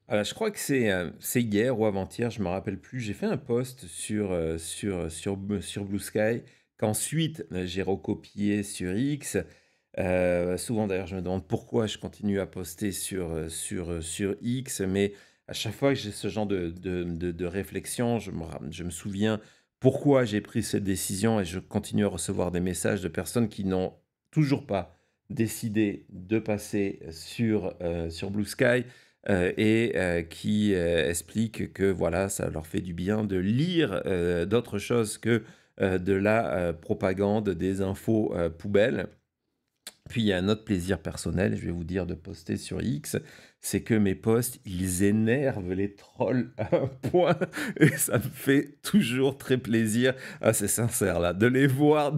Alors, je crois que c'est hier ou avant-hier, je me rappelle plus. J'ai fait un post sur Blue Sky qu'ensuite, j'ai recopié sur X. Souvent d'ailleurs, je me demande pourquoi je continue à poster sur X, mais à chaque fois que j'ai ce genre de réflexion, je me souviens pourquoi j'ai pris cette décision et je continue à recevoir des messages de personnes qui n'ont toujours pas décidé de passer sur Blue Sky. Qui expliquent que voilà, ça leur fait du bien de lire d'autres choses que de la propagande, des infos poubelles. Puis il y a un autre plaisir personnel, je vais vous dire, de poster sur X, c'est que mes posts, ils énervent les trolls à un point, et ça me fait toujours très plaisir, ah, c'est sincère là, de les voir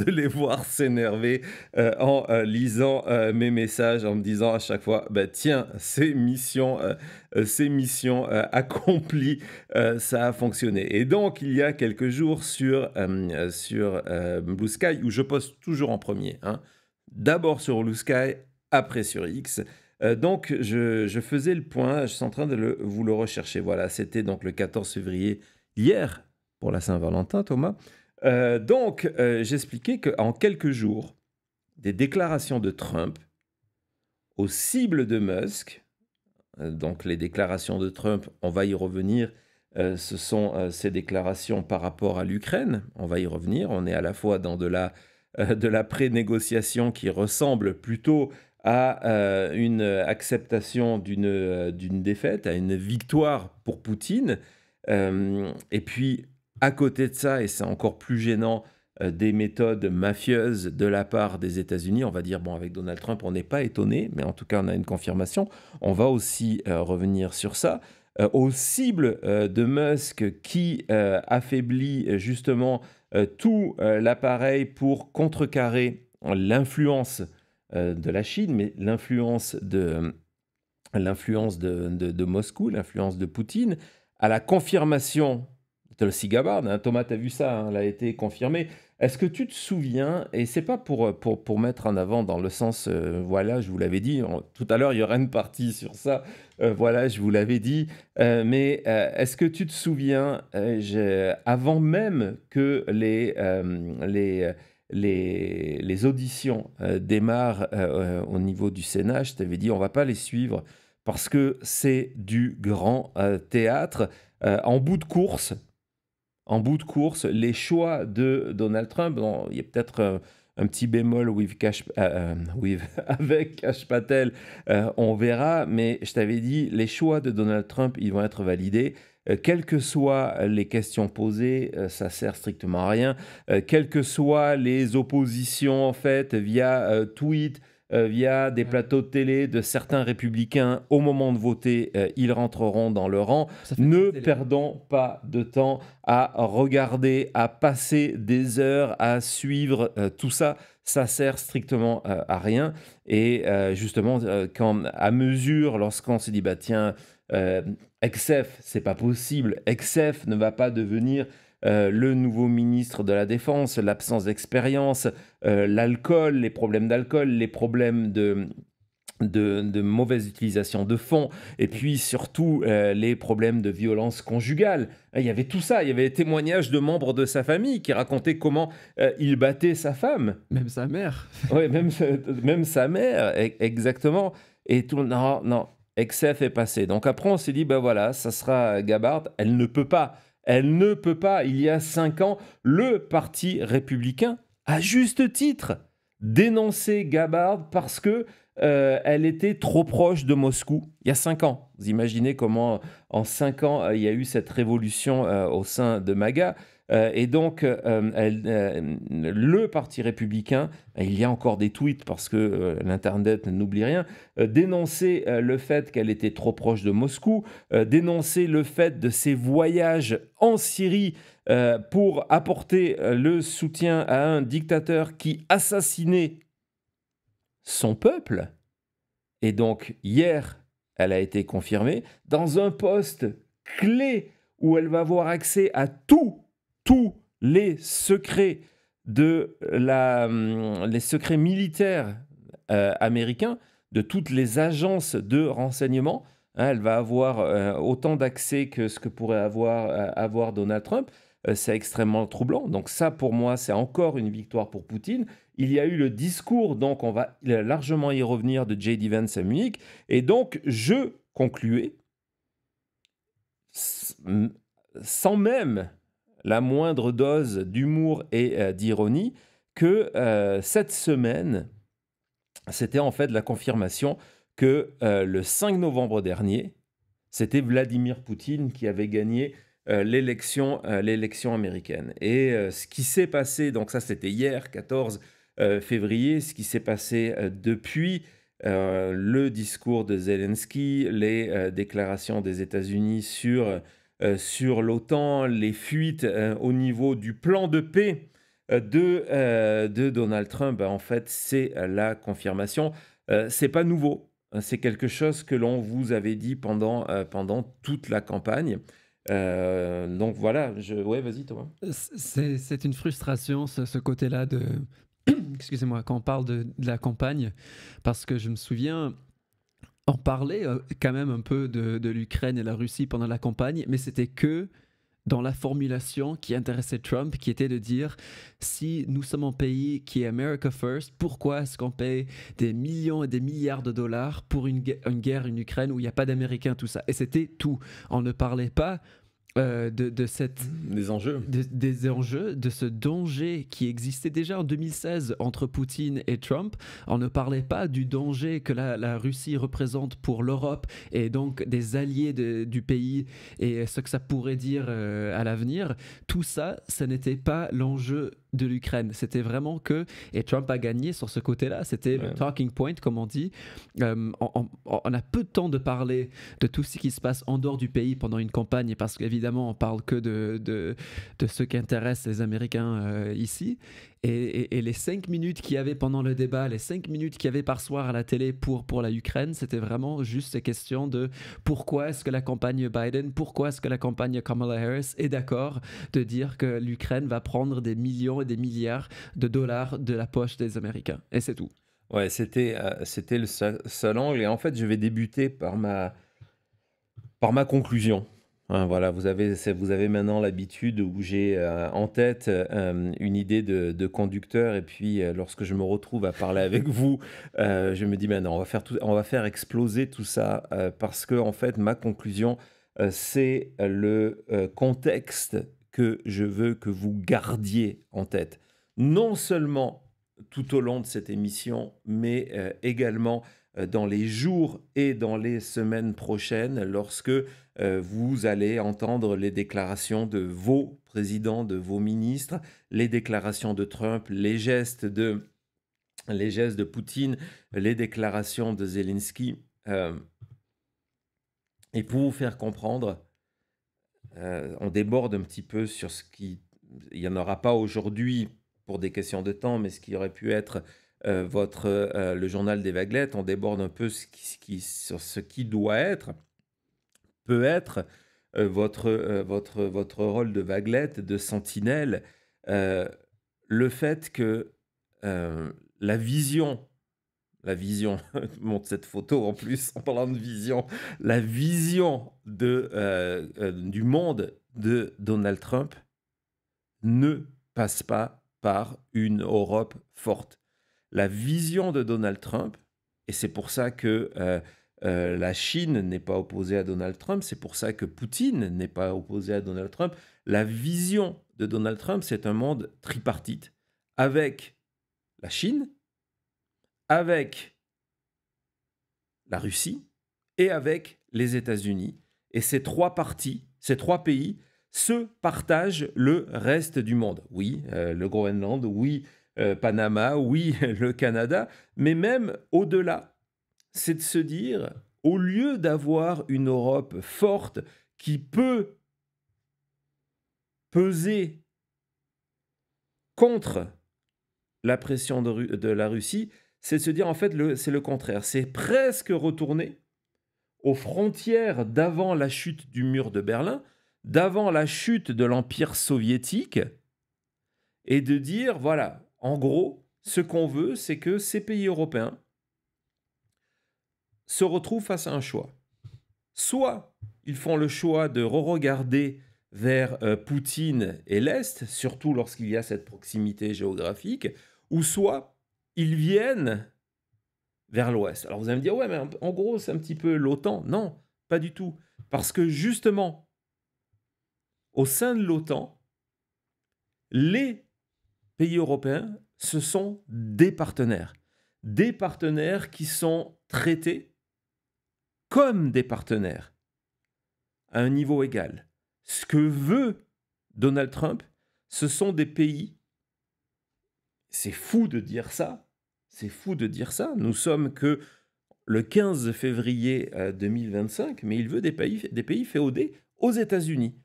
s'énerver en lisant mes messages, en me disant à chaque fois, bah tiens, c'est mission accomplie, ça a fonctionné. Et donc il y a quelques jours sur Blue Sky, où je poste toujours en premier, hein, d'abord sur Blue Sky, après sur X. Donc, je faisais le point, je suis en train de vous le rechercher. Voilà, c'était donc le 14 février, hier, pour la Saint-Valentin, Thomas. Donc, j'expliquais qu'en quelques jours, des déclarations de Trump aux cibles de Musk, donc les déclarations de Trump, on va y revenir, ce sont ces déclarations par rapport à l'Ukraine, on va y revenir, on est à la fois dans de la pré-négociation qui ressemble plutôt à une acceptation d'une défaite, à une victoire pour Poutine. Et puis, à côté de ça, et c'est encore plus gênant, des méthodes mafieuses de la part des États-Unis. On va dire, bon, avec Donald Trump, on n'est pas étonné, mais en tout cas, on a une confirmation. On va aussi revenir sur ça. Aux cibles de Musk qui affaiblit justement tout l'appareil pour contrecarrer l'influence de la Chine, mais l'influence de Moscou, l'influence de Poutine, à la confirmation de Tulsi Gabbard, hein, Thomas, tu as vu ça, hein, elle a été confirmée. Est-ce que tu te souviens, et c'est pas pour mettre en avant dans le sens, voilà, je vous l'avais dit, tout à l'heure il y aura une partie sur ça, voilà, je vous l'avais dit, mais est-ce que tu te souviens, avant même que les auditions démarrent au niveau du Sénat, je t'avais dit on va pas les suivre parce que c'est du grand théâtre. En bout de course, les choix de Donald Trump, bon, il y a peut-être un petit bémol avec Kash Patel, on verra, mais je t'avais dit, les choix de Donald Trump, ils vont être validés. Quelles que soient les questions posées, ça sert strictement à rien. Quelles que soient les oppositions faites via tweet, via des Ouais. plateaux de télé de certains républicains, au moment de voter, ils rentreront dans le rang. Ça fait Ne très télé, hein. perdons pas de temps à regarder, à passer des heures à suivre tout ça. Ça sert strictement à rien. Et justement, quand à mesure, lorsqu'on se dit, bah tiens, euh, XF, c'est pas possible, XF ne va pas devenir le nouveau ministre de la Défense, l'absence d'expérience, l'alcool, les problèmes d'alcool, les problèmes de mauvaise utilisation de fonds, et Ouais. puis surtout les problèmes de violence conjugale. Il y avait tout ça, il y avait des témoignages de membres de sa famille qui racontaient comment il battait sa femme. Même sa mère. Oui, même sa mère, exactement. Et tout, non, non, XF est passé. Donc après, on s'est dit, ben voilà, ça sera Gabbard. Elle ne peut pas. Elle ne peut pas. Il y a 5 ans, le Parti républicain, à juste titre, dénonçait Gabbard parce que elle était trop proche de Moscou. Il y a 5 ans. Vous imaginez comment, en 5 ans, il y a eu cette révolution au sein de MAGA. Et donc, le Parti républicain, il y a encore des tweets parce que l'Internet n'oublie rien, dénonçait le fait qu'elle était trop proche de Moscou, dénonçait le fait de ses voyages en Syrie pour apporter le soutien à un dictateur qui assassinait son peuple. Et donc, hier, elle a été confirmée dans un poste clé où elle va avoir accès à tous les secrets les secrets militaires américains, de toutes les agences de renseignement. hein, elle va avoir autant d'accès que ce que pourrait avoir Donald Trump. C'est extrêmement troublant. Donc ça, pour moi, c'est encore une victoire pour Poutine. Il y a eu le discours, donc on va largement y revenir, de J.D. Vance à Munich. Et donc, je concluais, sans même la moindre dose d'humour et d'ironie, que cette semaine, c'était en fait la confirmation que le 5 novembre dernier, c'était Vladimir Poutine qui avait gagné l'élection américaine. Et ce qui s'est passé, donc ça c'était hier, 14 février, ce qui s'est passé depuis le discours de Zelensky, les déclarations des États-Unis sur l'OTAN, les fuites au niveau du plan de paix de Donald Trump, en fait, c'est la confirmation. C'est pas nouveau. C'est quelque chose que l'on vous avait dit pendant toute la campagne. Donc voilà, ouais, vas-y Thomas. C'est une frustration, ce côté-là de... Excusez-moi, quand on parle de la campagne, parce que je me souviens, on parlait quand même un peu de l'Ukraine et la Russie pendant la campagne, mais c'était que dans la formulation qui intéressait Trump, qui était de dire, si nous sommes un pays qui est America First, pourquoi est-ce qu'on paye des millions et des milliards de dollars pour une guerre en Ukraine où il n'y a pas d'Américains, tout ça. Et c'était tout. On ne parlait pas des enjeux. Des enjeux, de ce danger qui existait déjà en 2016 entre Poutine et Trump. On ne parlait pas du danger que la Russie représente pour l'Europe et donc des alliés du pays et ce que ça pourrait dire à l'avenir. Tout ça, ce n'était pas l'enjeu de l'Ukraine. C'était vraiment que, et Trump a gagné sur ce côté-là, c'était le talking point, comme on dit. On a peu de temps de parler de tout ce qui se passe en dehors du pays pendant une campagne, parce qu'évidemment, on parle que de ce qui intéresse les Américains ici. Et les 5 minutes qu'il y avait pendant le débat, les 5 minutes qu'il y avait par soir à la télé pour la Ukraine, c'était vraiment juste ces questions de pourquoi est-ce que la campagne Biden, pourquoi est-ce que la campagne Kamala Harris est d'accord de dire que l'Ukraine va prendre des millions et des milliards de dollars de la poche des Américains. Et c'est tout. Ouais, c'était le seul angle. Et en fait, je vais débuter par ma conclusion. Hein, voilà, vous avez maintenant l'habitude où j'ai en tête une idée de conducteur, et puis lorsque je me retrouve à parler avec vous, je me dis, non, on va faire exploser tout ça, parce que en fait, ma conclusion, c'est le contexte que je veux que vous gardiez en tête. Non seulement tout au long de cette émission, mais également dans les jours et dans les semaines prochaines, lorsque vous allez entendre les déclarations de vos présidents, de vos ministres, les déclarations de Trump, les gestes de Poutine, les déclarations de Zelensky. Et pour vous faire comprendre, on déborde un petit peu sur ce qui... Il n'y en aura pas aujourd'hui pour des questions de temps, mais ce qui aurait pu être le journal des vaguelettes. On déborde un peu sur ce qui doit être, peut être votre rôle de vaguelette, de sentinelle. Le fait que la vision, montre cette photo en plus en parlant de vision, la vision du monde de Donald Trump ne passe pas par une Europe forte. La vision de Donald Trump, et c'est pour ça que la Chine n'est pas opposée à Donald Trump, c'est pour ça que Poutine n'est pas opposé à Donald Trump, la vision de Donald Trump, c'est un monde tripartite, avec la Chine, avec la Russie et avec les États-Unis. Et ces trois pays se partagent le reste du monde. Oui, le Groenland, oui, Panama, oui, le Canada, mais même au-delà, c'est de se dire, au lieu d'avoir une Europe forte qui peut peser contre la pression de la Russie, c'est de se dire, en fait, c'est le contraire. C'est presque retourner aux frontières d'avant la chute du mur de Berlin, d'avant la chute de l'Empire soviétique, et de dire, voilà, en gros, ce qu'on veut, c'est que ces pays européens se retrouvent face à un choix. soit ils font le choix de re-regarder vers Poutine et l'Est, surtout lorsqu'il y a cette proximité géographique, ou soit ils viennent vers l'Ouest. Alors vous allez me dire, ouais, mais en gros, c'est un petit peu l'OTAN. Non, pas du tout. Parce que justement, au sein de l'OTAN, les pays européens, ce sont des partenaires. Des partenaires qui sont traités comme des partenaires à un niveau égal. Ce que veut Donald Trump, ce sont des pays, c'est fou de dire ça, c'est fou de dire ça, nous sommes que le 15 février 2025, mais il veut des pays féodés aux États-Unis.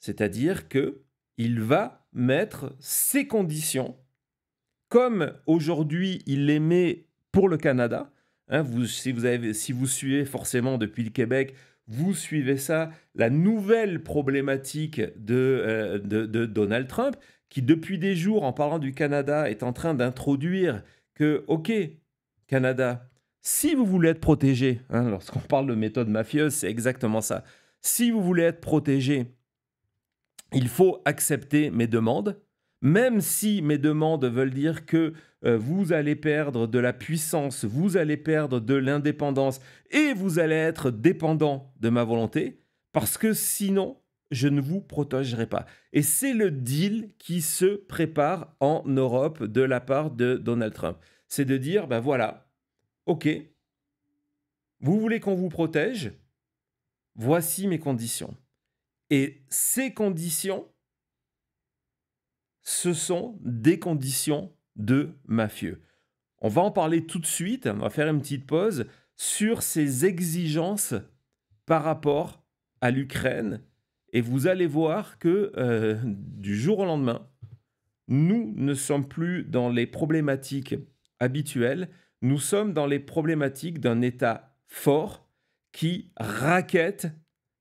C'est-à-dire qu'il va mettre ses conditions, comme aujourd'hui il les met pour le Canada. Hein, si vous suivez forcément depuis le Québec, vous suivez ça, la nouvelle problématique de Donald Trump, qui depuis des jours, en parlant du Canada, est en train d'introduire que, OK, Canada, si vous voulez être protégé, hein, lorsqu'on parle de méthode mafieuse, c'est exactement ça. Si vous voulez être protégé, il faut accepter mes demandes, même si mes demandes veulent dire que vous allez perdre de la puissance, vous allez perdre de l'indépendance et vous allez être dépendant de ma volonté, parce que sinon, je ne vous protégerai pas. Et c'est le deal qui se prépare en Europe de la part de Donald Trump. C'est de dire, ben voilà, OK, vous voulez qu'on vous protège, voici mes conditions. Et ces conditions, ce sont des conditions de mafieux. On va en parler tout de suite, on va faire une petite pause sur ces exigences par rapport à l'Ukraine. Et vous allez voir que du jour au lendemain, nous ne sommes plus dans les problématiques habituelles, nous sommes dans les problématiques d'un État fort qui rackette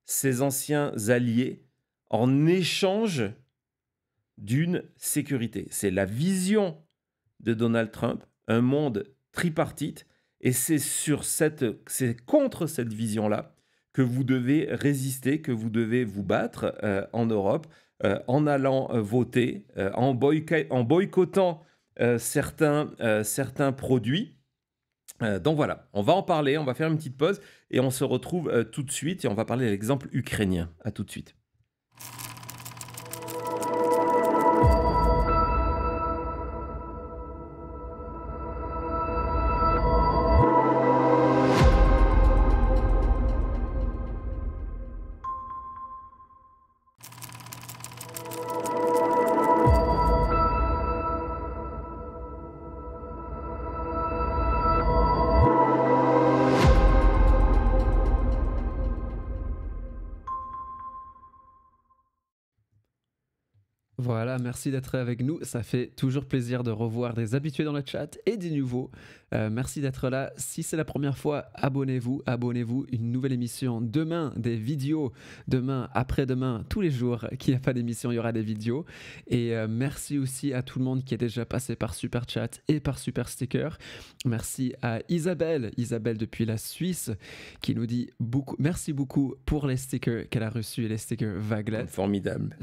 ses anciens alliés en échange d'une sécurité. C'est la vision de Donald Trump, un monde tripartite, et c'est contre cette vision-là que vous devez résister, que vous devez vous battre en Europe, en allant voter, en boycottant certains produits. Donc voilà, on va en parler, on va faire une petite pause et on se retrouve tout de suite et on va parler de l'exemple ukrainien. À tout de suite. Voilà, merci d'être avec nous. Ça fait toujours plaisir de revoir des habitués dans le chat et des nouveaux. Merci d'être là. Si c'est la première fois, abonnez-vous. Une nouvelle émission demain, des vidéos. Demain, après-demain, tous les jours qu'il n'y a pas d'émission, il y aura des vidéos. Et merci aussi à tout le monde qui est déjà passé par Super Chat et par Super Sticker. Merci à Isabelle depuis la Suisse, qui nous dit merci beaucoup pour les stickers qu'elle a reçus et les stickers Vaglet. Formidable.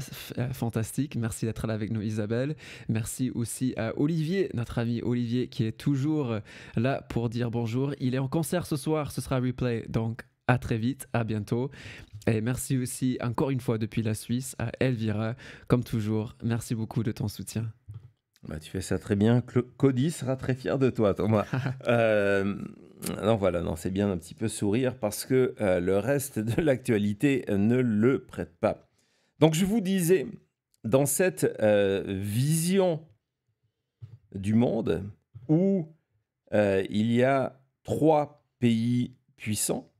Fantastique. Merci d'être là avec nous, Isabelle. Merci aussi à Olivier, notre ami Olivier, qui est toujours là pour dire bonjour. Il est en concert ce soir, ce sera replay, donc à très vite, à bientôt. Et merci aussi encore une fois depuis la Suisse à Elvira, comme toujours. Merci beaucoup de ton soutien. Bah, tu fais ça très bien. Cody sera très fier de toi, Thomas. Non, voilà, non, c'est bien un petit peu sourire parce que le reste de l'actualité ne le prête pas. Donc, je vous disais, dans cette vision du monde où il y a 3 pays puissants,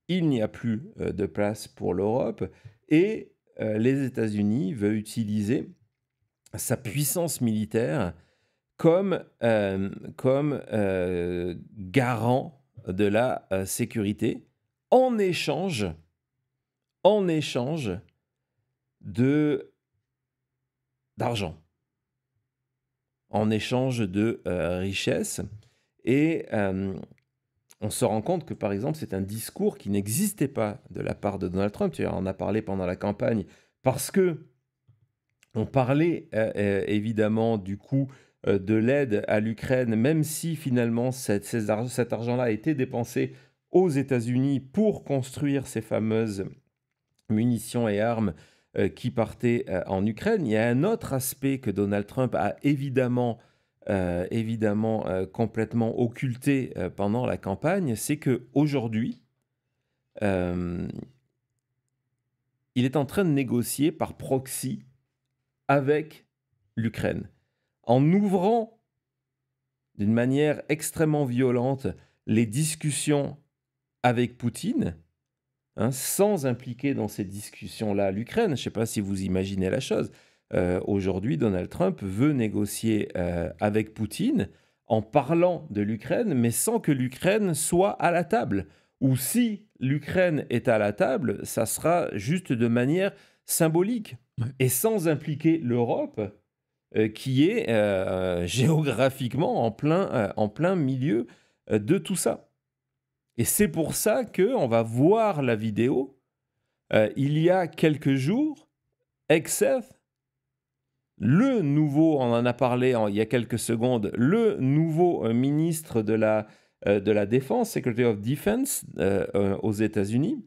il n'y a plus de place pour l'Europe et les États-Unis veulent utiliser sa puissance militaire comme garant de la sécurité en échange d'argent, en échange de richesses. Et on se rend compte que, par exemple, c'est un discours qui n'existait pas de la part de Donald Trump. Tu en as parlé pendant la campagne parce que on parlait évidemment du coût de l'aide à l'Ukraine, même si finalement cet argent-là a été dépensé aux États-Unis pour construire ces fameuses munitions et armes qui partaient en Ukraine. Il y a un autre aspect que Donald Trump a évidemment complètement occulté pendant la campagne, c'est qu'aujourd'hui, il est en train de négocier par proxy avec l'Ukraine, en ouvrant d'une manière extrêmement violente les discussions avec Poutine, hein, sans impliquer dans ces discussions-là l'Ukraine. Je ne sais pas si vous imaginez la chose. Aujourd'hui, Donald Trump veut négocier avec Poutine en parlant de l'Ukraine, mais sans que l'Ukraine soit à la table. Ou si l'Ukraine est à la table, ça sera juste de manière symbolique et sans impliquer l'Europe, qui est géographiquement en plein milieu de tout ça. Et c'est pour ça qu'on va voir la vidéo. Il y a quelques jours, Exef, le nouveau, on en a parlé il y a quelques secondes, le nouveau ministre de la Défense, Secretary of Defense aux États-Unis,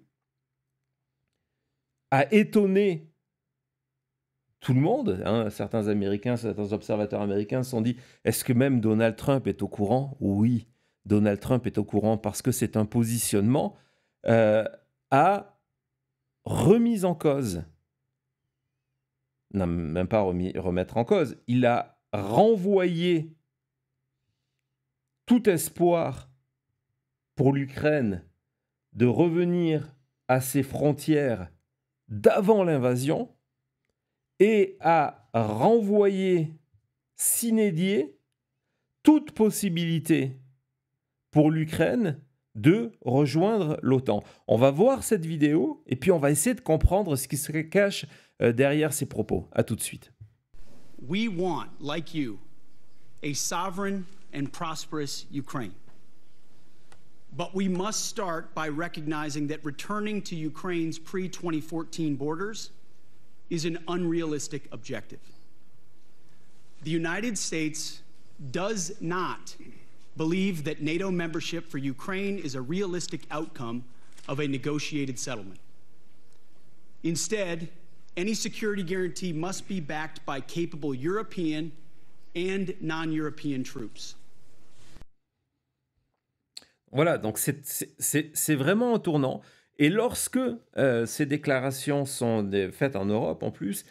a étonné tout le monde. Hein. Certains Américains, certains observateurs américains se sont dit, est-ce que même Donald Trump est au courant? Oui, Donald Trump est au courant parce que c'est un positionnement à remise en cause. Non, même pas remettre en cause. Il a renvoyé tout espoir pour l'Ukraine de revenir à ses frontières d'avant l'invasion et a renvoyé sine die toute possibilité pour l'Ukraine de rejoindre l'OTAN. On va voir cette vidéo et puis on va essayer de comprendre ce qui se cache derrière ces propos. À tout de suite. We want, like you, a sovereign and prosperous Ukraine. But we must start by recognizing that returning to Ukraine's pre-2014 borders is an unrealistic objective. The United States does not believe that NATO membership for Ukraine is a realistic outcome of a negotiated settlement. Instead, any security guarantee must be backed by capable European and non-European troops. Voilà, donc c'est vraiment un tournant. Et lorsque ces déclarations sont faites en Europe, en plus,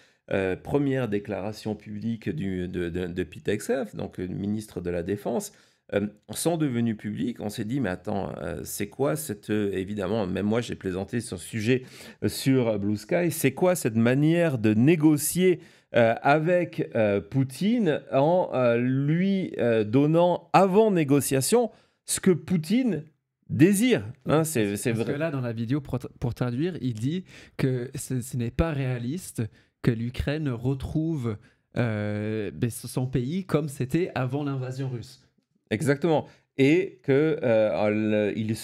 première déclaration publique de Pete Hegseth, donc le ministre de la Défense, sont devenues publiques. On s'est dit, mais attends, c'est quoi cette... évidemment, même moi, j'ai plaisanté sur ce sujet sur Blue Sky. C'est quoi cette manière de négocier avec Poutine en lui donnant avant négociation ce que Poutine désire. Hein, c'est Parce vrai. que là, dans la vidéo, pour traduire, il dit que ce n'est pas réaliste que l'Ukraine retrouve son pays comme c'était avant l'invasion russe. Exactement. Et qu'il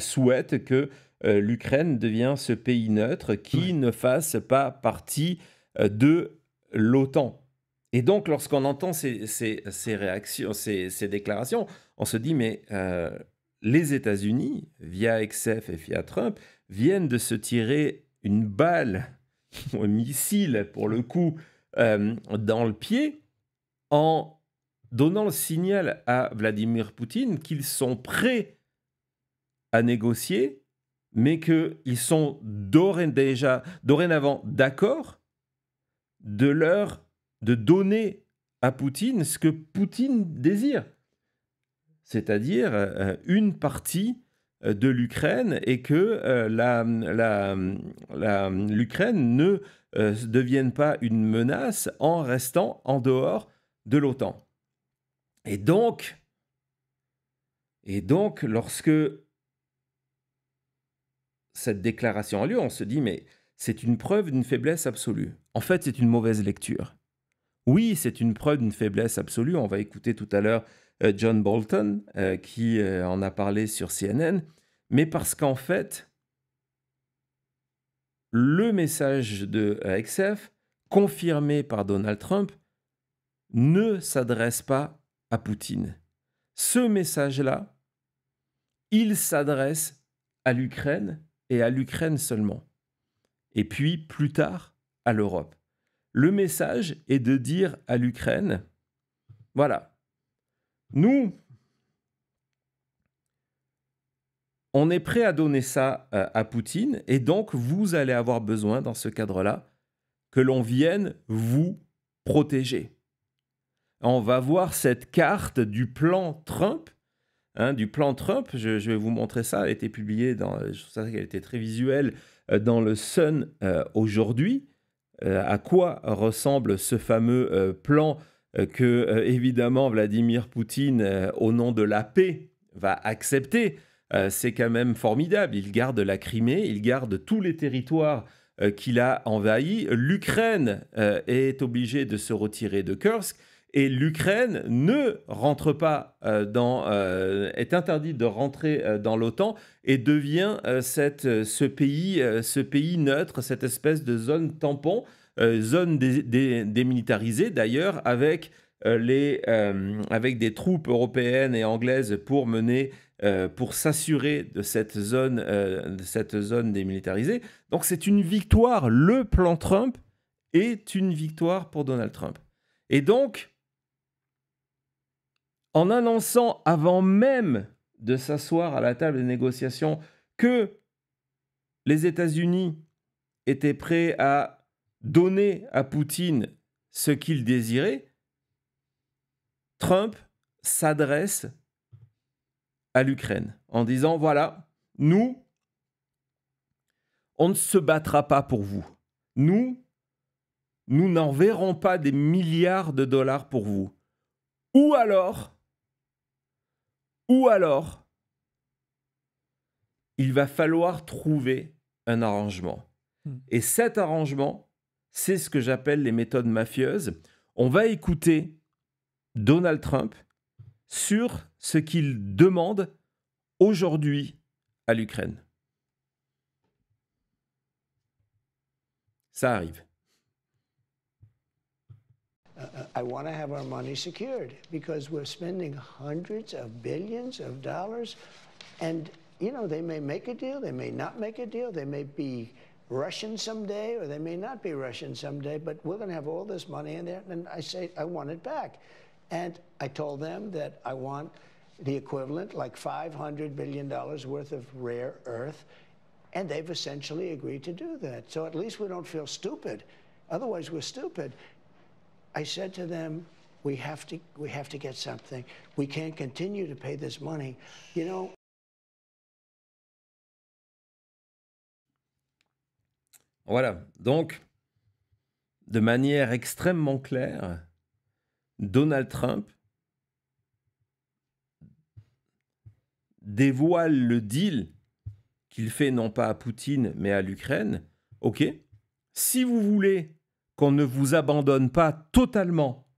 souhaite que l'Ukraine devienne ce pays neutre qui ne fasse pas partie de l'OTAN. Et donc, lorsqu'on entend ces réactions, ces déclarations, on se dit, mais les États-Unis, via Hegseth et via Trump, viennent de se tirer une balle, un missile pour le coup, dans le pied, en donnant le signal à Vladimir Poutine qu'ils sont prêts à négocier, mais qu'ils sont dorénavant d'accord de donner à Poutine ce que Poutine désire, c'est-à-dire une partie de l'Ukraine et que l'Ukraine ne devienne pas une menace en restant en dehors de l'OTAN. Et donc, lorsque cette déclaration a lieu, on se dit, mais c'est une preuve d'une faiblesse absolue. En fait, c'est une mauvaise lecture. Oui, c'est une preuve d'une faiblesse absolue. On va écouter tout à l'heure John Bolton, qui en a parlé sur CNN, mais parce qu'en fait, le message de XF, confirmé par Donald Trump, ne s'adresse pas à Poutine. Ce message-là, il s'adresse à l'Ukraine et à l'Ukraine seulement. Et puis, plus tard, à l'Europe. Le message est de dire à l'Ukraine, voilà, nous, on est prêt à donner ça à Poutine, et donc vous allez avoir besoin, dans ce cadre-là, que l'on vienne vous protéger. On va voir cette carte du plan Trump. Du plan Trump, je vais vous montrer ça. Elle a été publiée, je sais qu'elle était très visuelle, dans le Sun aujourd'hui. À quoi ressemble ce fameux plan que, évidemment, Vladimir Poutine, au nom de la paix, va accepter. C'est quand même formidable. Il garde la Crimée, il garde tous les territoires qu'il a envahis. L'Ukraine est obligée de se retirer de Kursk. Et l'Ukraine ne rentre pas est interdite de rentrer dans l'OTAN et devient ce pays neutre, cette espèce de zone tampon, zone démilitarisée d'ailleurs, avec des troupes européennes et anglaises pour s'assurer de cette zone démilitarisée. Donc c'est une victoire. Le plan Trump est une victoire pour Donald Trump. Et donc, en annonçant avant même de s'asseoir à la table des négociations que les États-Unis étaient prêts à donner à Poutine ce qu'il désirait, Trump s'adresse à l'Ukraine en disant, voilà, nous, on ne se battra pas pour vous. Nous n'enverrons pas des milliards de dollars pour vous. Ou alors, il va falloir trouver un arrangement. Et cet arrangement, c'est ce que j'appelle les méthodes mafieuses. On va écouter Donald Trump sur ce qu'il demande aujourd'hui à l'Ukraine. Ça arrive. I want to have our money secured because we're spending hundreds of billions of dollars. And, you know, they may make a deal, they may not make a deal, they may be Russian someday or they may not be Russian someday, but we're going to have all this money in there. And I say, I want it back. And I told them that I want the equivalent, like $500 billion worth of rare earth. And they've essentially agreed to do that. So at least we don't feel stupid. Otherwise, we're stupid. I said to them, we have to get something. We can't continue to pay this money. You know. Voilà. Donc, de manière extrêmement claire, Donald Trump dévoile le deal qu'il fait non pas à Poutine, mais à l'Ukraine. OK, si vous voulez qu'on ne vous abandonne pas totalement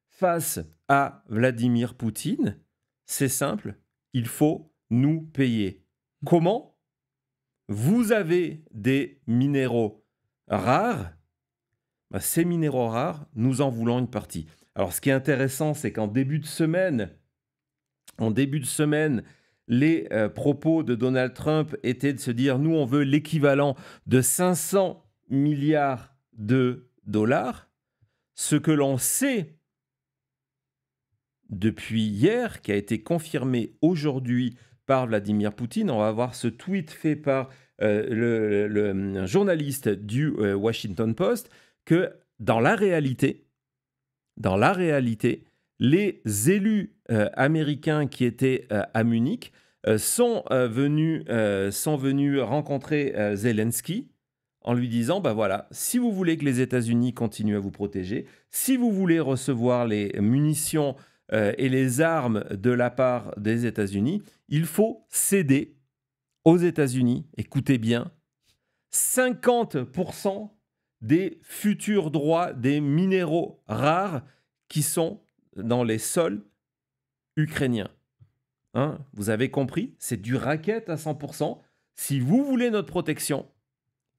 face à Vladimir Poutine, c'est simple, il faut nous payer. Comment ? Vous avez des minéraux rares, ces minéraux rares, nous en voulons une partie. Alors ce qui est intéressant, c'est qu'en début de semaine, les propos de Donald Trump étaient de se dire, nous on veut l'équivalent de 500 milliards de dollars, ce que l'on sait depuis hier, qui a été confirmé aujourd'hui par Vladimir Poutine. On va voir ce tweet fait par le journaliste du Washington Post, que dans la réalité, les élus américains qui étaient à Munich sont venus rencontrer Zelensky, en lui disant, bah voilà, si vous voulez que les États-Unis continuent à vous protéger, si vous voulez recevoir les munitions et les armes de la part des États-Unis, il faut céder aux États-Unis, écoutez bien, 50% des futurs droits des minéraux rares qui sont dans les sols ukrainien. Hein, vous avez compris, c'est du racket à 100%. Si vous voulez notre protection,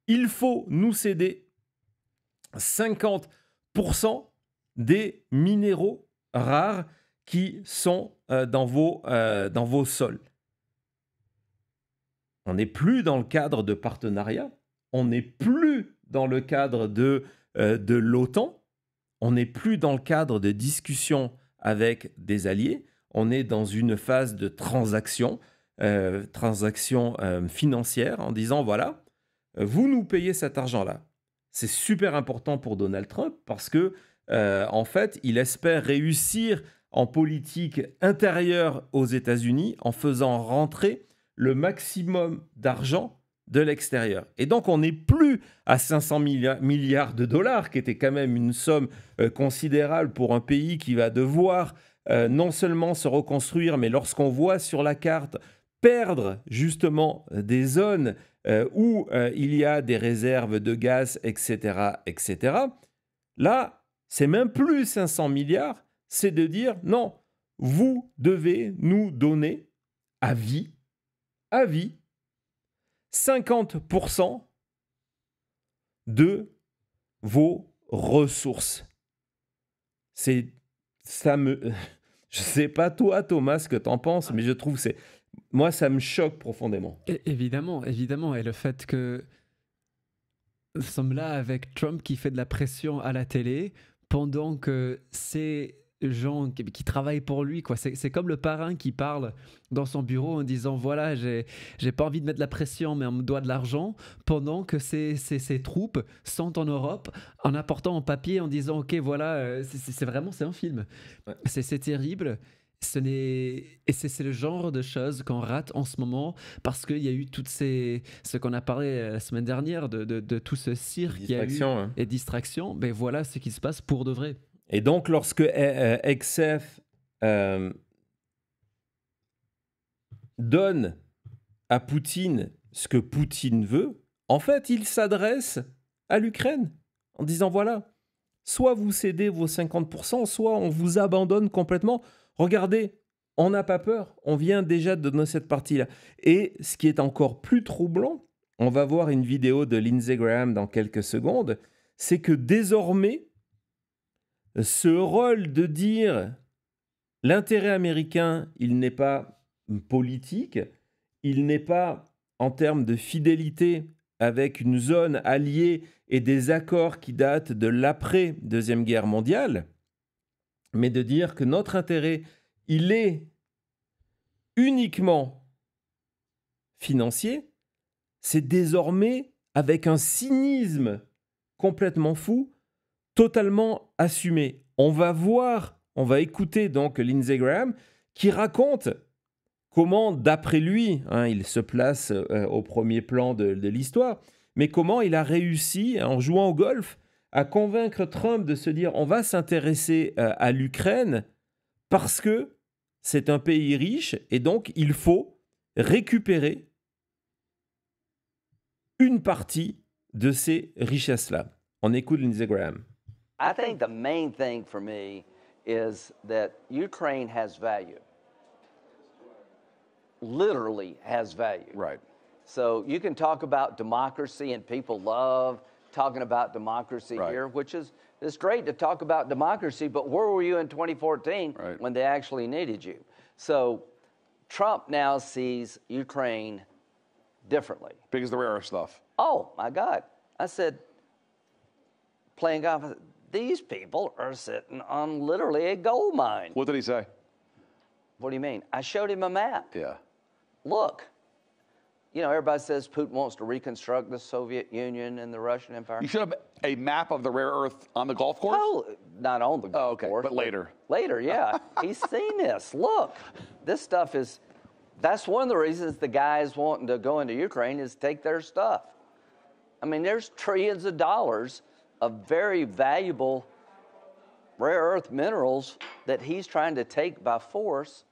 il faut nous céder 50% des minéraux rares qui sont dans vos sols. On n'est plus dans le cadre de partenariat, on n'est plus dans le cadre de l'OTAN, on n'est plus dans le cadre de discussions avec des alliés, on est dans une phase de transaction financière en disant voilà, vous nous payez cet argent-là. C'est super important pour Donald Trump parce que en fait, il espère réussir en politique intérieure aux États-Unis en faisant rentrer le maximum d'argent de l'extérieur. Et donc, on n'est plus à 500 milliards de dollars, qui était quand même une somme considérable pour un pays qui va devoir non seulement se reconstruire, mais lorsqu'on voit sur la carte perdre justement des zones où il y a des réserves de gaz, etc., etc. Là, c'est même plus 500 milliards, c'est de dire non, vous devez nous donner à vie 50% de vos ressources. Je sais pas toi, Thomas, ce que tu en penses, mais je trouve moi, ça me choque profondément. Évidemment. Et le fait que nous sommes là avec Trump qui fait de la pression à la télé pendant que ces gens qui travaillent pour lui, quoi. C'est comme le parrain qui parle dans son bureau en disant voilà, j'ai pas envie de mettre de la pression, mais on me doit de l'argent, pendant que ces troupes sont en Europe en apportant en papier en disant ok, voilà, c'est un film. Ouais. C'est terrible. C'est le genre de choses qu'on rate en ce moment parce qu'il y a eu toutes ce qu'on a parlé la semaine dernière de tout ce cirque qu'il y a eu et distractions. Ben voilà ce qui se passe pour de vrai. Et donc lorsque XF donne à Poutine ce que Poutine veut, en fait il s'adresse à l'Ukraine en disant voilà, soit vous cédez vos 50%, soit on vous abandonne complètement. Regardez, on n'a pas peur, on vient déjà de donner cette partie-là. Et ce qui est encore plus troublant, on va voir une vidéo de Lindsey Graham dans quelques secondes, c'est que désormais, ce rôle de dire l'intérêt américain, il n'est pas politique, il n'est pas en termes de fidélité avec une zone alliée et des accords qui datent de l'après-Deuxième Guerre mondiale, mais de dire que notre intérêt, il est uniquement financier, c'est désormais avec un cynisme complètement fou, totalement assumé. On va écouter donc Lindsey Graham qui raconte comment, d'après lui, il se place au premier plan de l'histoire, mais comment il a réussi, en jouant au golf, à convaincre Trump de se dire on va s'intéresser à l'Ukraine parce que c'est un pays riche et donc il faut récupérer une partie de ces richesses-là. On écoute Lindsey Graham. I think the main thing for me is that Ukraine has value. Literally has value. Right. So you can talk about democracy and people love talking about democracy here, which is it's great to talk about democracy, but where were you in 2014 when they actually needed you? So Trump now sees Ukraine differently. Because the rare earth stuff. Oh, my God. I said, playing golf, I said, these people are sitting on literally a gold mine. What did he say? What do you mean? I showed him a map. Yeah. Look. You know, everybody says Putin wants to reconstruct the Soviet Union and the Russian Empire. You showed him a map of the rare earth on the golf course? Oh, not on the golf course. But later. Later, yeah. He's seen this. Look, this stuff is, that's one of the reasons the guys wanting to go into Ukraine is take their stuff. I mean, there's trillions of dollars of very valuable rare earth minerals that he's trying to take by force.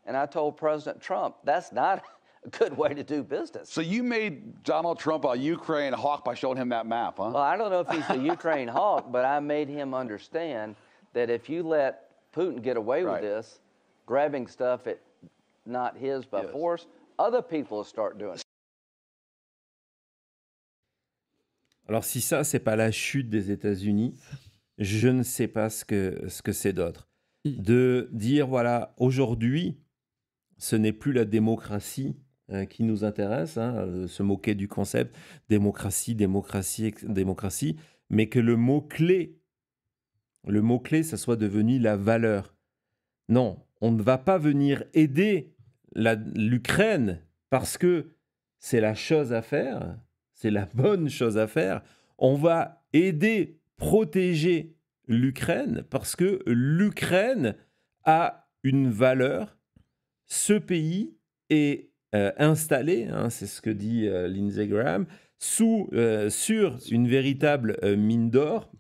And I told President Trump, that's not a good way to do business. So you made Donald Trump a Ukraine hawk by showing him that map, huh? Well, I don't know if he's a Ukraine hawk, but I made him understand that if you let Putin get away with this, grabbing stuff at not his by force, other people will start doing it. Alors si ça, c'est pas la chute des États-Unis, je ne sais pas ce que c'est d'autre. De dire, voilà, aujourd'hui, ce n'est plus la démocratie qui nous intéresse, se moquer du concept démocratie, mais que le mot-clé, ça soit devenu la valeur. Non, on ne va pas venir aider l'Ukraine parce que c'est la chose à faire, c'est la bonne chose à faire. On va aider, protéger l'Ukraine parce que l'Ukraine a une valeur. Ce pays est installé, c'est ce que dit Lindsey Graham, sur une véritable mine d'or.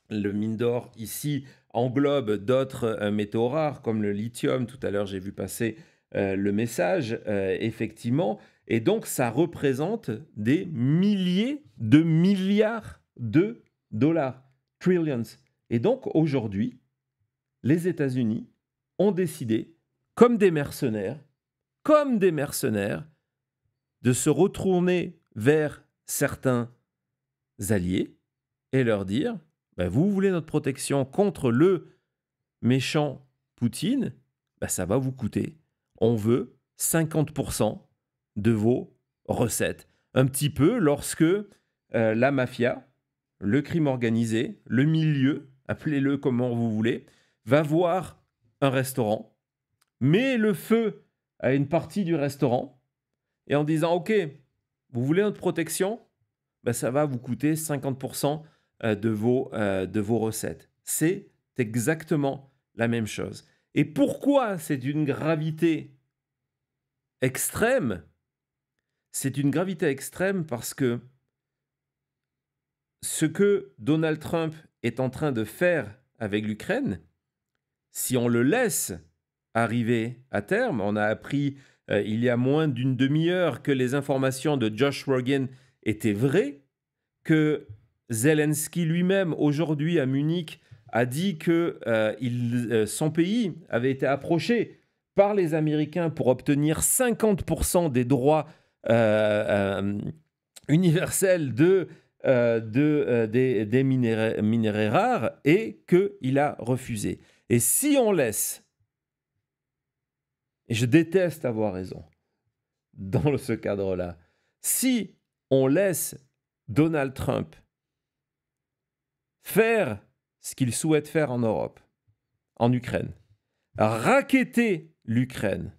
Le mine d'or ici englobe d'autres métaux rares comme le lithium. Tout à l'heure, j'ai vu passer le message, effectivement. Et donc, ça représente des milliers de milliards de dollars, trillions. Et donc, aujourd'hui, les États-Unis ont décidé, comme des mercenaires, de se retourner vers certains alliés et leur dire, vous voulez notre protection contre le méchant Poutine, ça va vous coûter. On veut 50% de vos recettes. Un petit peu lorsque la mafia, le crime organisé, le milieu, appelez-le comment vous voulez, va voir un restaurant, met le feu à une partie du restaurant et en disant « Ok, vous voulez notre protection ? Ça va vous coûter 50% de vos recettes. » C'est exactement la même chose. Et pourquoi c'est d'une gravité extrême ? C'est une gravité extrême parce que ce que Donald Trump est en train de faire avec l'Ukraine, si on le laisse arriver à terme, on a appris il y a moins d'une demi-heure que les informations de Josh Rogan étaient vraies, que Zelensky lui-même, aujourd'hui à Munich, a dit que son pays avait été approché par les Américains pour obtenir 50% des droits universels des minéraux rares et qu'il a refusé. Et si on laisse, et je déteste avoir raison dans ce cadre-là, si on laisse Donald Trump faire ce qu'il souhaite faire en Europe, en Ukraine, racketter l'Ukraine,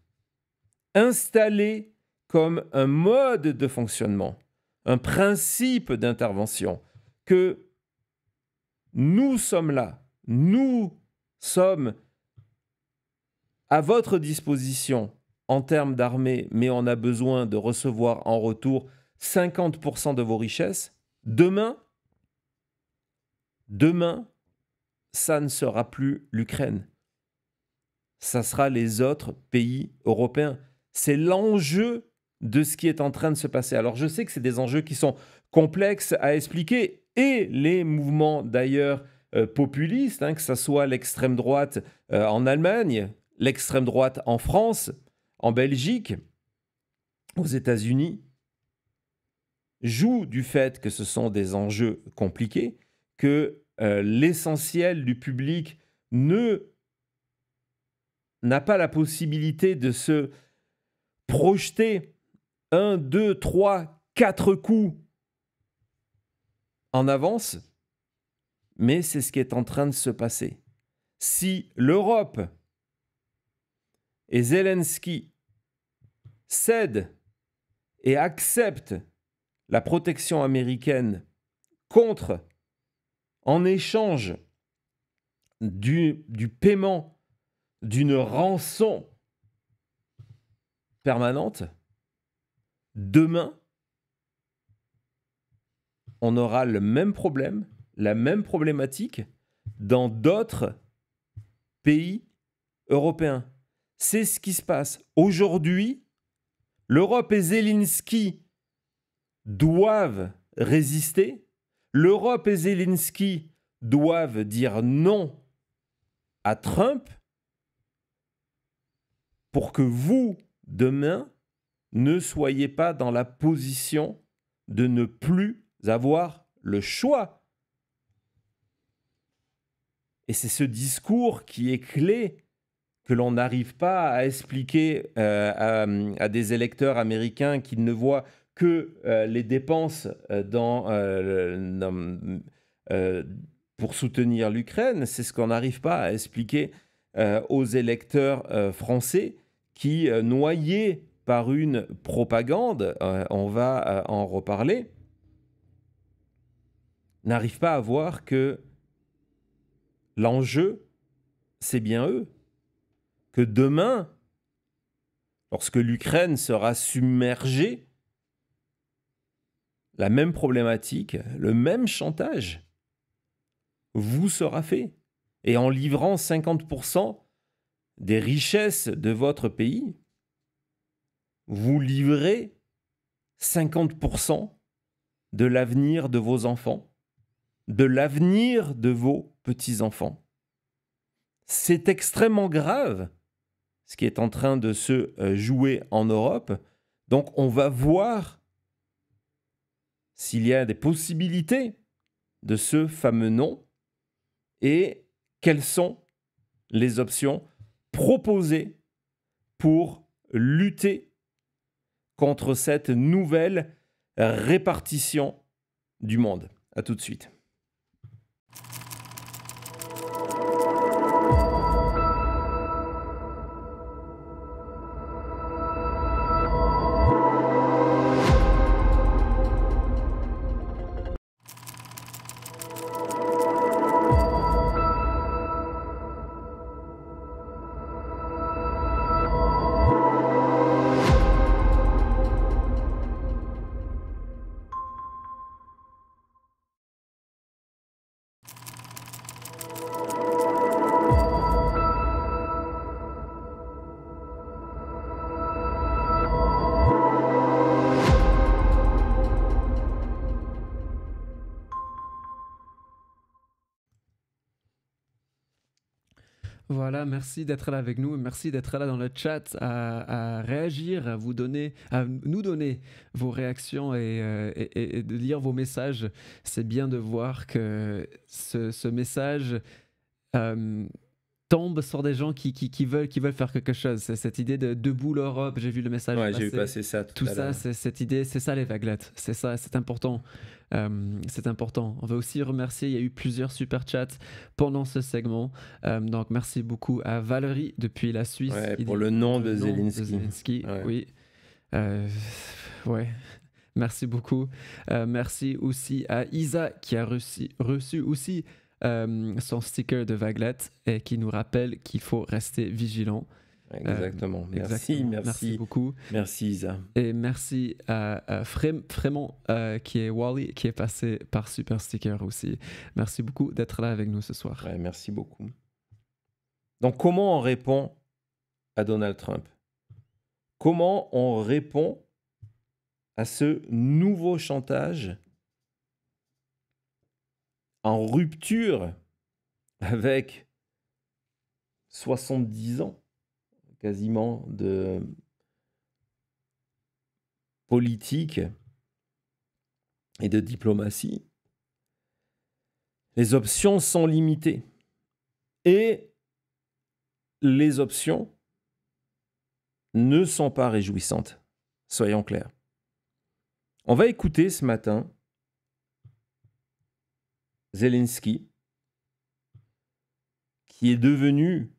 installer comme un mode de fonctionnement, un principe d'intervention, que nous sommes là, nous sommes à votre disposition en termes d'armée, mais on a besoin de recevoir en retour 50% de vos richesses, demain, ça ne sera plus l'Ukraine. Ça sera les autres pays européens. C'est l'enjeu de ce qui est en train de se passer. Alors je sais que c'est des enjeux qui sont complexes à expliquer et les mouvements d'ailleurs populistes, que ce soit l'extrême droite en Allemagne, l'extrême droite en France, en Belgique, aux États-Unis, jouent du fait que ce sont des enjeux compliqués, que l'essentiel du public n'a pas la possibilité de se projeter 1, 2, 3, 4 coups en avance, mais c'est ce qui est en train de se passer. Si l'Europe et Zelensky cèdent et acceptent la protection américaine en échange du paiement d'une rançon permanente, demain, on aura le même problème, la même problématique dans d'autres pays européens. C'est ce qui se passe. Aujourd'hui, l'Europe et Zelensky doivent résister. L'Europe et Zelensky doivent dire non à Trump. pour que vous, demain, ne soyez pas dans la position de ne plus avoir le choix. Et c'est ce discours qui est clé, que l'on n'arrive pas à expliquer à des électeurs américains qui ne voient que les dépenses pour soutenir l'Ukraine. C'est ce qu'on n'arrive pas à expliquer aux électeurs français qui, noyés par une propagande, on va en reparler, n'arrivent pas à voir que l'enjeu, c'est bien eux. Que demain, lorsque l'Ukraine sera submergée, la même problématique, le même chantage vous sera fait. Et en livrant 50% des richesses de votre pays, vous livrez 50% de l'avenir de vos enfants, de l'avenir de vos petits-enfants. C'est extrêmement grave ce qui est en train de se jouer en Europe. Donc on va voir s'il y a des possibilités de ce fameux non et quelles sont les options proposées pour lutter contre cette nouvelle répartition du monde. À tout de suite. Voilà, merci d'être là avec nous, merci d'être là dans le chat, à réagir, à nous donner vos réactions et de lire vos messages. C'est bien de voir que ce message tombe sur des gens qui veulent faire quelque chose. C'est cette idée de debout l'Europe, j'ai vu le message Ouais, passer. j'ai vu passer ça tout à l'heure. C'est cette idée, c'est ça les vaguelettes, c'est ça, c'est important. C'est important. On va aussi remercier, il y a eu plusieurs super chats pendant ce segment. Donc merci beaucoup à Valérie depuis la Suisse. Ouais, pour le nom de Zelensky. Ouais. Oui. Ouais. Merci beaucoup. Merci aussi à Isa qui a reçu aussi son sticker de vaguelette et qui nous rappelle qu'il faut rester vigilant. Exactement. Merci beaucoup. Merci Isa. Et merci à Frémont qui est Wally qui est passé par Super Sticker aussi. Merci beaucoup d'être là avec nous ce soir. Ouais, merci beaucoup. Donc comment on répond à Donald Trump? Comment on répond à ce nouveau chantage en rupture avec 70 ans quasiment de politique et de diplomatie? Les options sont limitées. Et les options ne sont pas réjouissantes. Soyons clairs. On va écouter ce matin Zelensky, qui est devenu,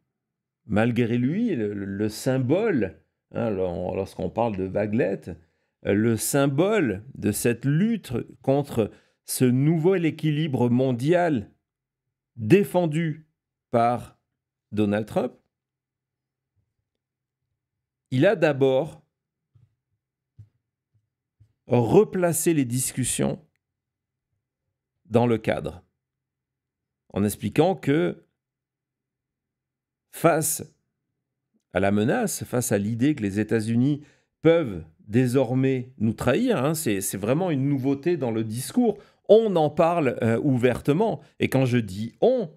malgré lui, le symbole, hein, lorsqu'on parle de vaguelettes, le symbole de cette lutte contre ce nouvel équilibre mondial défendu par Donald Trump. Il a d'abord replacé les discussions dans le cadre, en expliquant que face à la menace, face à l'idée que les États-Unis peuvent désormais nous trahir, hein, c'est vraiment une nouveauté dans le discours, on en parle ouvertement. Et quand je dis « on »,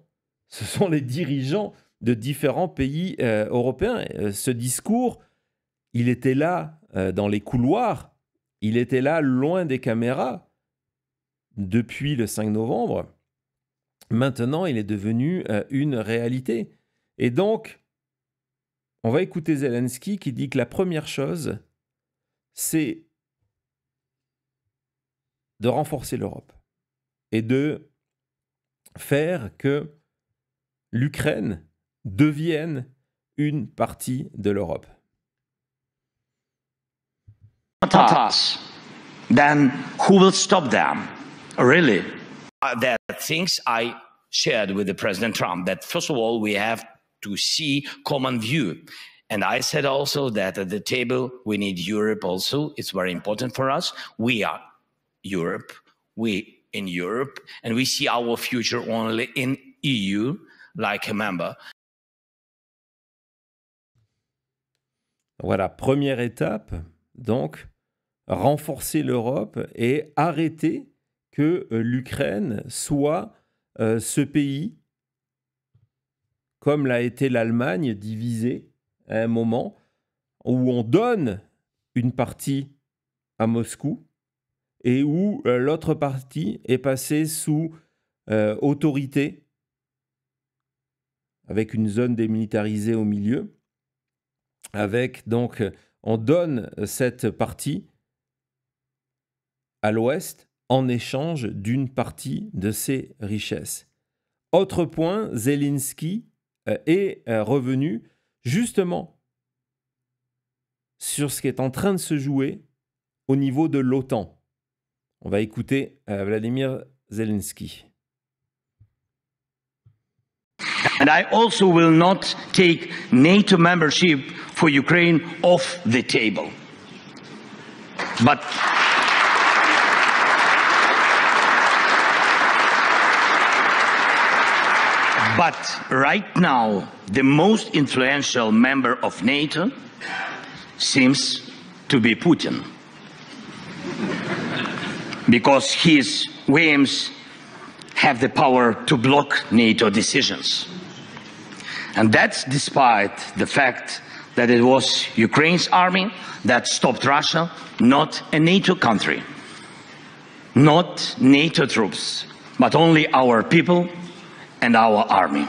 ce sont les dirigeants de différents pays européens. Ce discours, il était là dans les couloirs, il était là loin des caméras depuis le 5 novembre. Maintenant, il est devenu une réalité. Et donc, on va écouter Zelensky qui dit que la première chose, c'est de renforcer l'Europe et de faire que l'Ukraine devienne une partie de l'Europe. Not us, then who will stop them? Really? There are things I shared with the President Trump that first of all, we have to see common view. And I said also that at the table, we need Europe also. It's very important for us. We are Europe, we in Europe, and we see our future only in EU like a member. Voilà, première étape, donc, renforcer l'Europe et arrêter que l'Ukraine soit ce pays, comme l'a été l'Allemagne, divisé à un moment, où on donne une partie à Moscou et où l'autre partie est passée sous autorité, avec une zone démilitarisée au milieu. Avec donc, on donne cette partie à l'Ouest en échange d'une partie de ses richesses. Autre point, Zelensky est revenu justement sur ce qui est en train de se jouer au niveau de l'OTAN. On va écouter Vladimir Zelensky. And I also will not take NATO membership for Ukraine off the table. But right now, the most influential member of NATO seems to be Putin. Because his whims have the power to block NATO decisions. And that's despite the fact that it was Ukraine's army that stopped Russia, not a NATO country. Not NATO troops, but only our people and our army.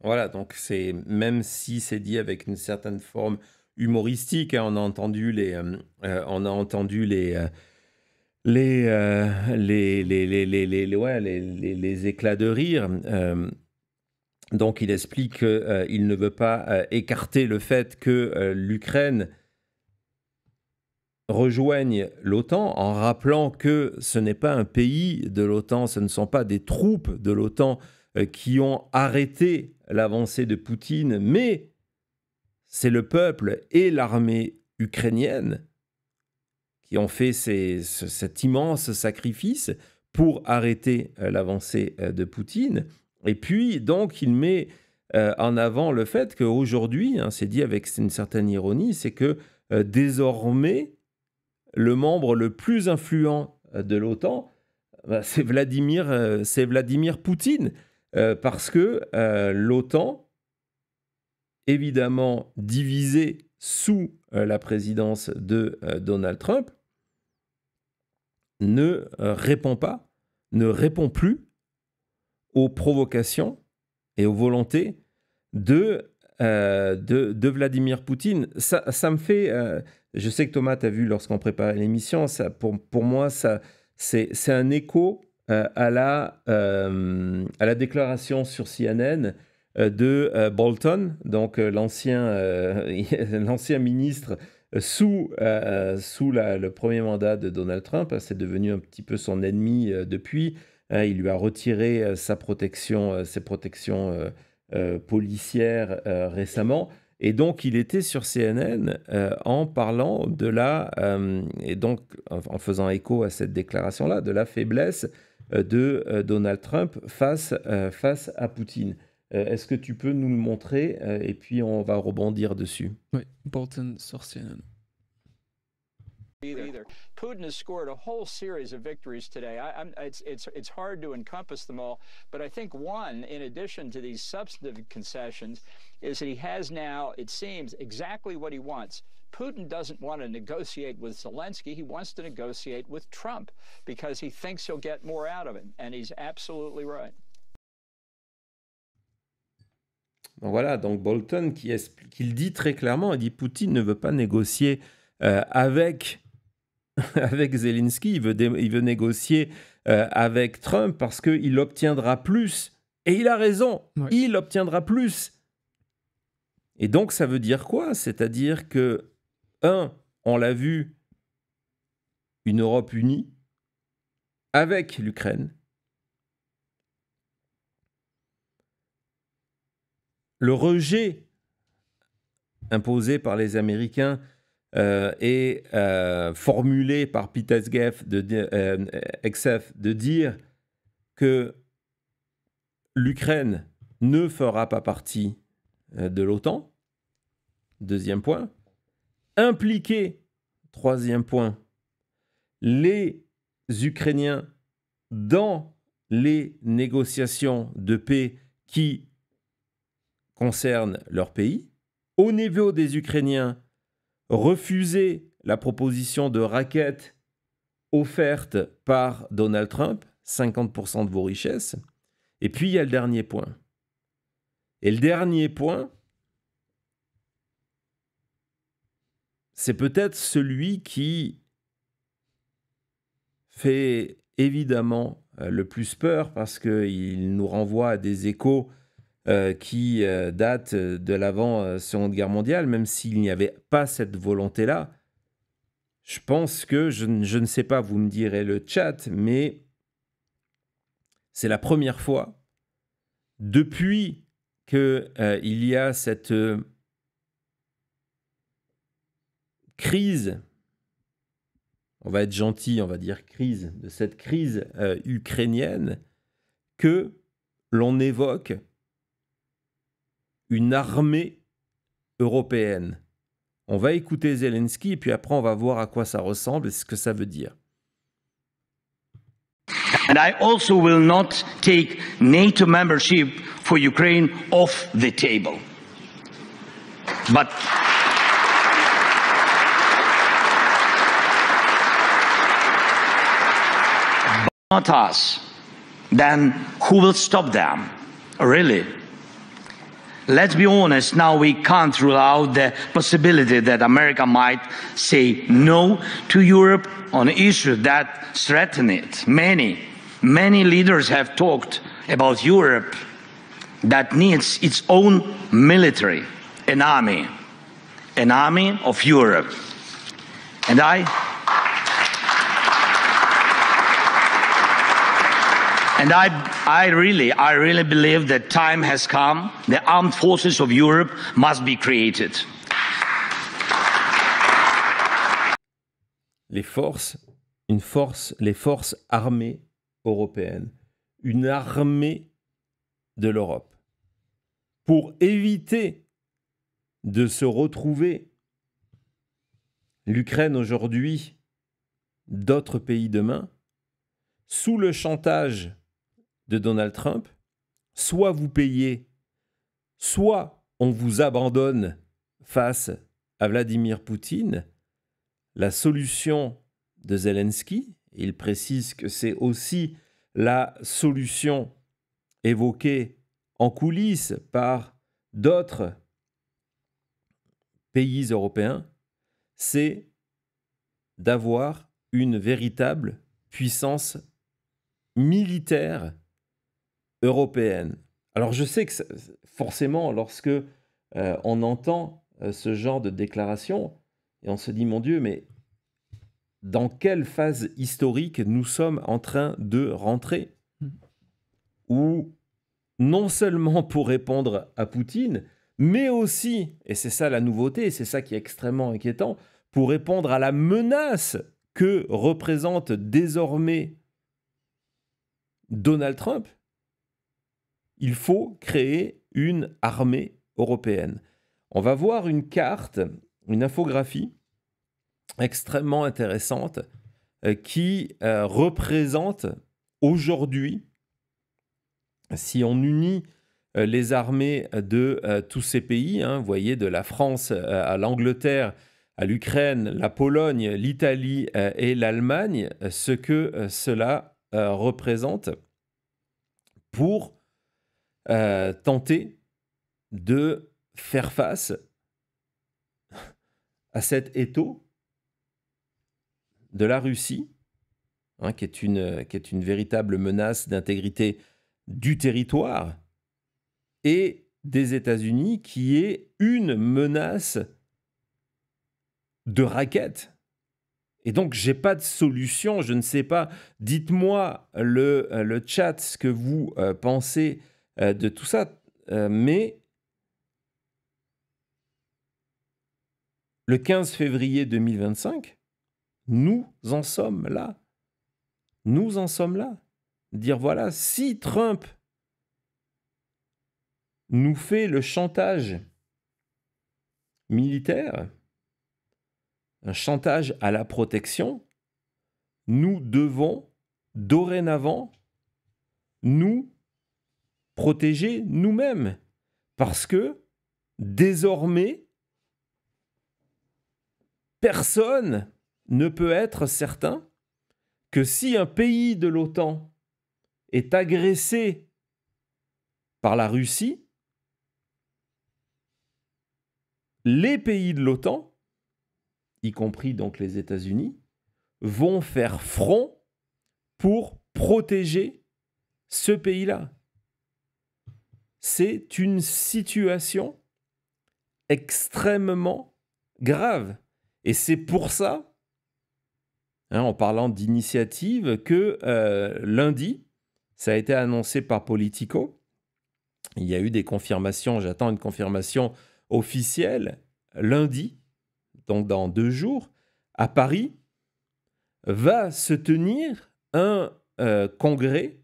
Voilà, donc c'est, même si c'est dit avec une certaine forme humoristique, hein, on a entendu les éclats de rire. Donc il explique qu'il ne veut pas écarter le fait que l'Ukraine rejoigne l'OTAN, en rappelant que ce n'est pas un pays de l'OTAN, ce ne sont pas des troupes de l'OTAN qui ont arrêté l'avancée de Poutine, mais c'est le peuple et l'armée ukrainienne qui ont fait cet immense sacrifice pour arrêter l'avancée de Poutine. Et puis, donc, il met en avant le fait qu'aujourd'hui, hein, c'est dit avec une certaine ironie, c'est que désormais, le membre le plus influent de l'OTAN, c'est Vladimir Poutine, parce que l'OTAN, évidemment divisée sous la présidence de Donald Trump, ne répond plus aux provocations et aux volontés de Vladimir Poutine. Ça me fait... je sais que Thomas, tu as vu lorsqu'on préparait l'émission, ça, pour moi, c'est un écho à la déclaration sur CNN de Bolton, donc l'ancien ministre sous le premier mandat de Donald Trump. C'est devenu un petit peu son ennemi depuis. Il lui a retiré ses protections policières récemment. Et donc, il était sur CNN en parlant et donc en faisant écho à cette déclaration-là, de la faiblesse de Donald Trump face à Poutine. Est-ce que tu peux nous le montrer et puis on va rebondir dessus? Oui, Bolton sur CNN. either. Putin has scored a whole series of victories today. It's hard to encompass them all, but I think one, in addition to these substantive concessions, is that he has now, it seems, exactly what he wants. Putin doesn't want to negotiate with Zelensky. He wants to negotiate with Trump because he thinks he'll get more out of him, and he's absolutely right. Voilà, donc Bolton qui le dit très clairement, il dit Poutine ne veut pas négocier avec Zelensky, il veut négocier avec Trump parce qu'il obtiendra plus. Et il a raison, il obtiendra plus. Et donc ça veut dire quoi? C'est-à-dire que, on l'a vu, une Europe unie avec l'Ukraine. Le rejet imposé par les Américains et formulé par Pete Hegseth de dire que l'Ukraine ne fera pas partie de l'OTAN. Deuxième point. Impliquer, troisième point, les Ukrainiens dans les négociations de paix qui concernent leur pays. Au niveau des Ukrainiens, refuser la proposition de raquettes offerte par Donald Trump, 50% de vos richesses. Et puis, il y a le dernier point. Et le dernier point, c'est peut-être celui qui fait évidemment le plus peur parce qu'il nous renvoie à des échos qui datent de l'avant-Seconde Guerre mondiale, même s'il n'y avait pas cette volonté-là. Je pense que, je ne sais pas, vous me direz le chat, mais c'est la première fois depuis qu'il y a cette crise, on va être gentil, on va dire crise, de cette crise ukrainienne, que l'on évoque une armée européenne. On va écouter Zelensky et puis après on va voir à quoi ça ressemble et ce que ça veut dire. And I also will not take NATO membership for Ukraine off the table. But not us. Then who will stop them? Really? Let's be honest, now we can't rule out the possibility that America might say no to Europe on issues that threaten it. Many leaders have talked about Europe that needs its own military, an army of Europe. And I really believe that time has come. The armed forces of Europe must be created. Les forces armées européennes, une armée de l'Europe, pour éviter de se retrouver, l'Ukraine aujourd'hui, d'autres pays demain, sous le chantage de Donald Trump, soit vous payez, soit on vous abandonne face à Vladimir Poutine. La solution de Zelensky, il précise que c'est aussi la solution évoquée en coulisses par d'autres pays européens, c'est d'avoir une véritable puissance militaire européenne. Alors je sais que forcément, lorsque on entend ce genre de déclaration, et on se dit, mon Dieu, mais dans quelle phase historique nous sommes en train de rentrer? Où non seulement pour répondre à Poutine, mais aussi, et c'est ça la nouveauté, c'est ça qui est extrêmement inquiétant, pour répondre à la menace que représente désormais Donald Trump, il faut créer une armée européenne. On va voir une carte, une infographie extrêmement intéressante qui représente aujourd'hui, si on unit les armées de tous ces pays, hein, vous voyez, de la France à l'Angleterre, à l'Ukraine, la Pologne, l'Italie et l'Allemagne, ce que cela représente pour tenter de faire face à cet étau de la Russie, hein, qui est une véritable menace d'intégrité du territoire, et des États-Unis, qui est une menace de raquettes. Et donc, je n'ai pas de solution, je ne sais pas. Dites-moi le chat ce que vous pensez de tout ça, mais le 15 février 2025, nous en sommes là. Nous en sommes là. Dire voilà, si Trump nous fait le chantage militaire, un chantage à la protection, nous devons dorénavant nous protéger nous-mêmes. Parce que désormais, personne ne peut être certain que si un pays de l'OTAN est agressé par la Russie, les pays de l'OTAN, y compris donc les États-Unis, vont faire front pour protéger ce pays-là. C'est une situation extrêmement grave. Et c'est pour ça, hein, en parlant d'initiative, que lundi, ça a été annoncé par Politico. Il y a eu des confirmations, j'attends une confirmation officielle. Lundi, donc dans 2 jours, à Paris, va se tenir un congrès,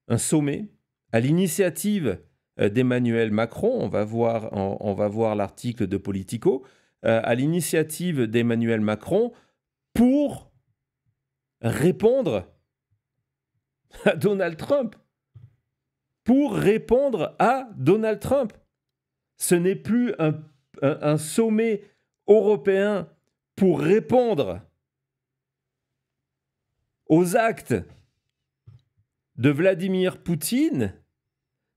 un sommet, à l'initiative d'Emmanuel Macron. On va voir l'article de Politico. À l'initiative d'Emmanuel Macron pour répondre à Donald Trump. Pour répondre à Donald Trump. Ce n'est plus un sommet européen pour répondre aux actes de Vladimir Poutine,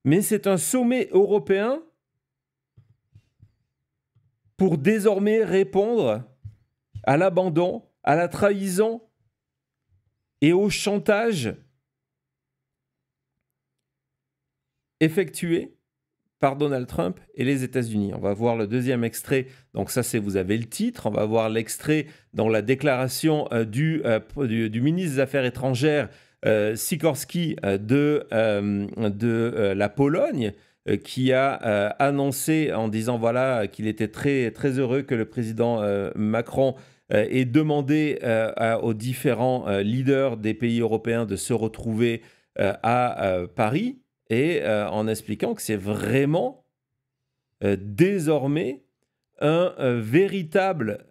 mais c'est un sommet européen pour désormais répondre à l'abandon, à la trahison et au chantage effectué par Donald Trump et les États-Unis. On va voir le deuxième extrait. Donc ça, vous avez le titre. On va voir l'extrait dans la déclaration du ministre des Affaires étrangères Sikorski de la Pologne, qui a annoncé en disant voilà, qu'il était très, très heureux que le président Macron ait demandé aux différents leaders des pays européens de se retrouver à Paris, et en expliquant que c'est vraiment désormais un véritable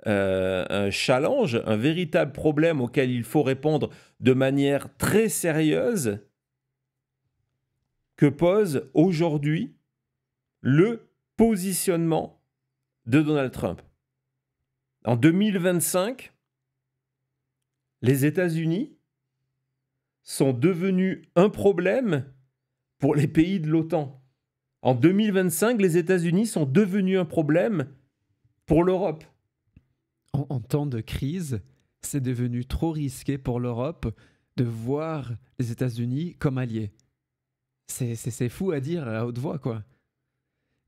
challenge, un véritable problème auquel il faut répondre de manière très sérieuse, que pose aujourd'hui le positionnement de Donald Trump. En 2025, les États-Unis sont devenus un problème pour les pays de l'OTAN. En 2025, les États-Unis sont devenus un problème pour l'Europe. En temps de crise, c'est devenu trop risqué pour l'Europe de voir les États-Unis comme alliés. C'est fou à dire à haute voix, quoi.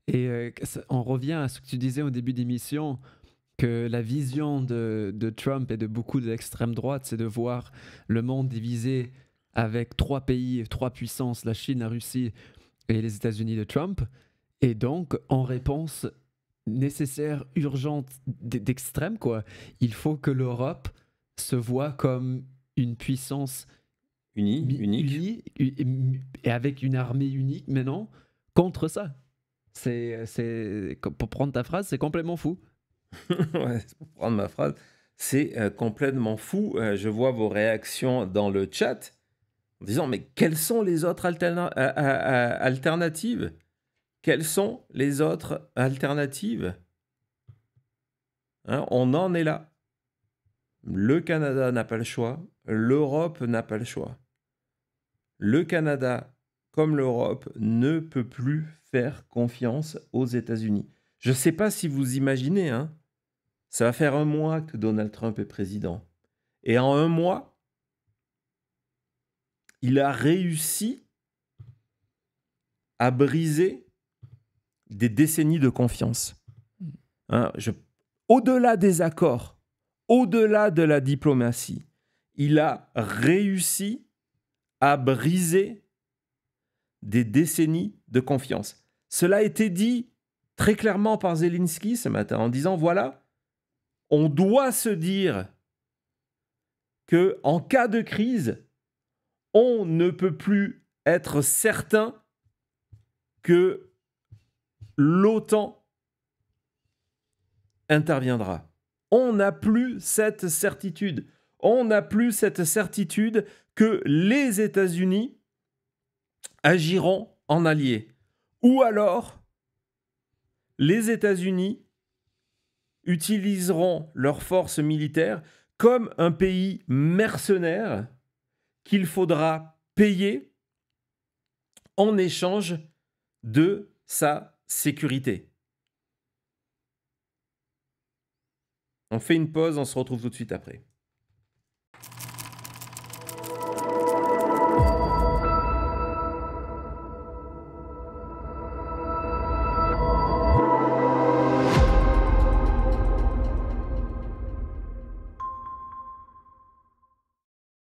Et on revient à ce que tu disais au début d'émission, que la vision de Trump et de beaucoup de l'extrême droite, c'est de voir le monde divisé avec 3 pays, 3 puissances, la Chine, la Russie et les États-Unis de Trump. Et donc, en réponse nécessaire, urgente, d'extrême, quoi, il faut que l'Europe se voit comme une puissance unique, et avec une armée unique maintenant contre ça. Pour prendre ta phrase, c'est complètement fou. Ouais, pour prendre ma phrase, C'est complètement fou. Je vois vos réactions dans le chat en disant, mais quelles sont les autres alternatives? Quelles sont les autres alternatives? Hein, on en est là. Le Canada n'a pas le choix. L'Europe n'a pas le choix. Le Canada, comme l'Europe, ne peut plus faire confiance aux États-Unis. Je ne sais pas si vous imaginez, hein, ça va faire 1 mois que Donald Trump est président. Et en 1 mois, il a réussi à briser des décennies de confiance. Hein, au-delà des accords, au-delà de la diplomatie, il a réussi à briser des décennies de confiance. Cela a été dit très clairement par Zelensky ce matin en disant, voilà, on doit se dire qu'en cas de crise, on ne peut plus être certain que l'OTAN interviendra. On n'a plus cette certitude. On n'a plus cette certitude que les États-Unis agiront en alliés. Ou alors, les États-Unis utiliseront leurs forces militaires comme un pays mercenaire qu'il faudra payer en échange de sa sécurité. On fait une pause, on se retrouve tout de suite après.